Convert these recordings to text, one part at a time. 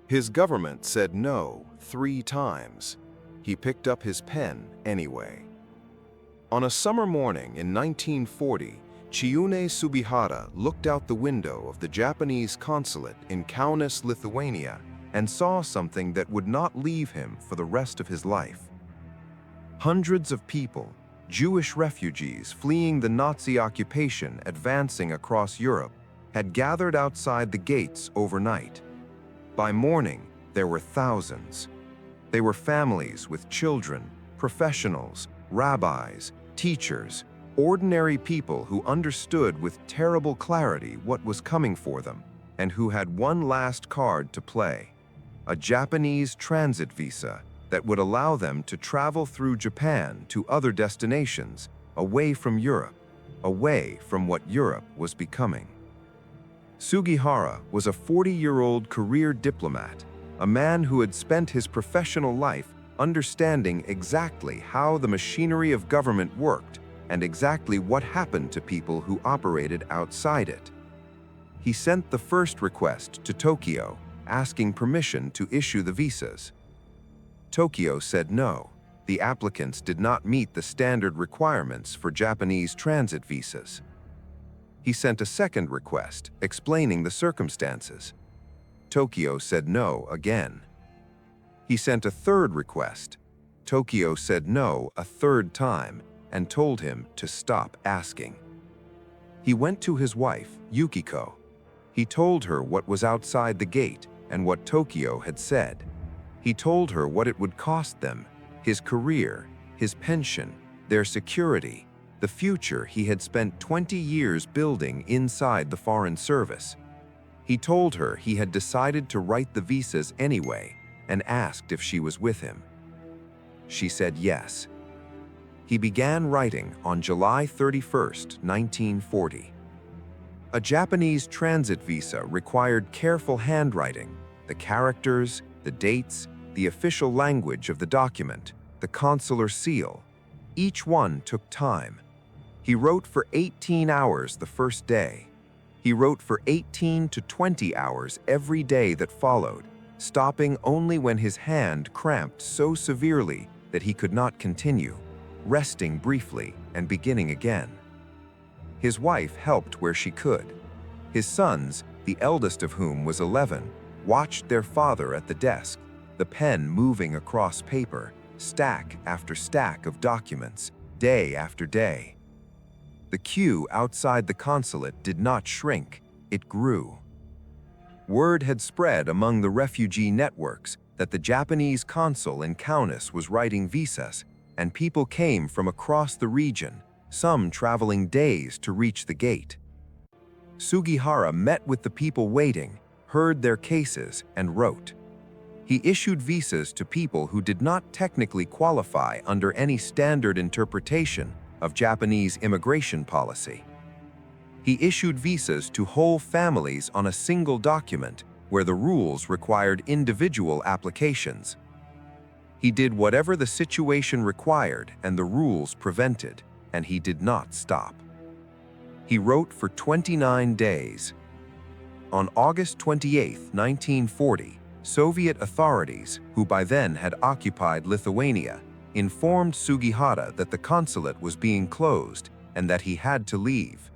His government said no 3 times. He picked up his pen anyway. On a summer morning in 1940, Chiune Sugihara looked out the window of the Japanese consulate in Kaunas, Lithuania, and saw something that would not leave him for the rest of his life. Hundreds of people, Jewish refugees fleeing the Nazi occupation advancing across Europe, had gathered outside the gates overnight. By morning, there were thousands. They were families with children, professionals, rabbis, teachers, ordinary people who understood with terrible clarity what was coming for them and who had one last card to play: a Japanese transit visa that would allow them to travel through Japan to other destinations, away from Europe, away from what Europe was becoming. Sugihara was a 40-year-old career diplomat, a man who had spent his professional life understanding exactly how the machinery of government worked and exactly what happened to people who operated outside it. He sent the first request to Tokyo, asking permission to issue the visas. Tokyo said no. The applicants did not meet the standard requirements for Japanese transit visas. He sent a second request, explaining the circumstances. Tokyo said no again. He sent a third request. Tokyo said no a third time and told him to stop asking. He went to his wife, Yukiko. He told her what was outside the gate and what Tokyo had said. He told her what it would cost them, his career, his pension, their security, the future he had spent 20 years building inside the Foreign Service. He told her he had decided to write the visas anyway and asked if she was with him. She said yes. He began writing on July 31, 1940. A Japanese transit visa required careful handwriting, the characters, the dates, the official language of the document, the consular seal. Each one took time. He wrote for 18 hours the first day. He wrote for 18 to 20 hours every day that followed, stopping only when his hand cramped so severely that he could not continue, resting briefly and beginning again. His wife helped where she could. His sons, the eldest of whom was 11, watched their father at the desk, the pen moving across paper, stack after stack of documents, day after day. The queue outside the consulate did not shrink, it grew. Word had spread among the refugee networks that the Japanese consul in Kaunas was writing visas, and people came from across the region, some traveling days to reach the gate. Sugihara met with the people waiting, heard their cases, and wrote. He issued visas to people who did not technically qualify under any standard interpretation of Japanese immigration policy. He issued visas to whole families on a single document where the rules required individual applications. He did whatever the situation required and the rules prevented, and he did not stop. He wrote for 29 days. On August 28, 1940, Soviet authorities, who by then had occupied Lithuania, informed Sugihara that the consulate was being closed and that he had to leave.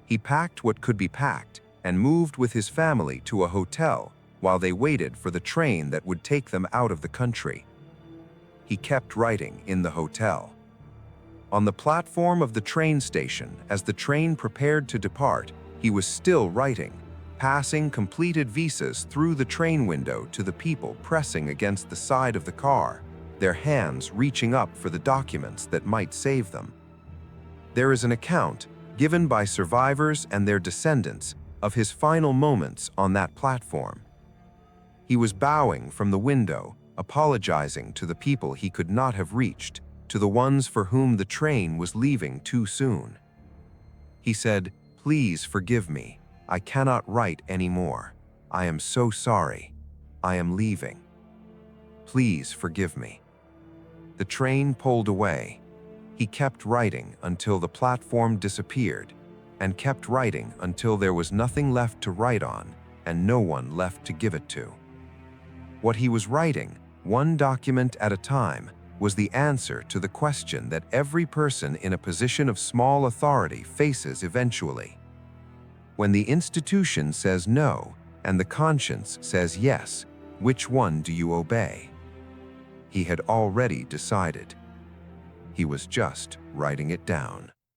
He packed what could be packed and moved with his family to a hotel while they waited for the train that would take them out of the country. He kept writing in the hotel. On the platform of the train station, as the train prepared to depart, he was still writing, passing completed visas through the train window to the people pressing against the side of the car, their hands reaching up for the documents that might save them. There is an account, given by survivors and their descendants, of his final moments on that platform. He was bowing from the window, apologizing to the people he could not have reached, to the ones for whom the train was leaving too soon. He said, "Please forgive me. I cannot write anymore. I am so sorry. I am leaving. Please forgive me." The train pulled away. He kept writing until the platform disappeared, and kept writing until there was nothing left to write on and no one left to give it to. What he was writing, one document at a time, was the answer to the question that every person in a position of small authority faces eventually. When the institution says no and the conscience says yes, which one do you obey? He had already decided. He was just writing it down.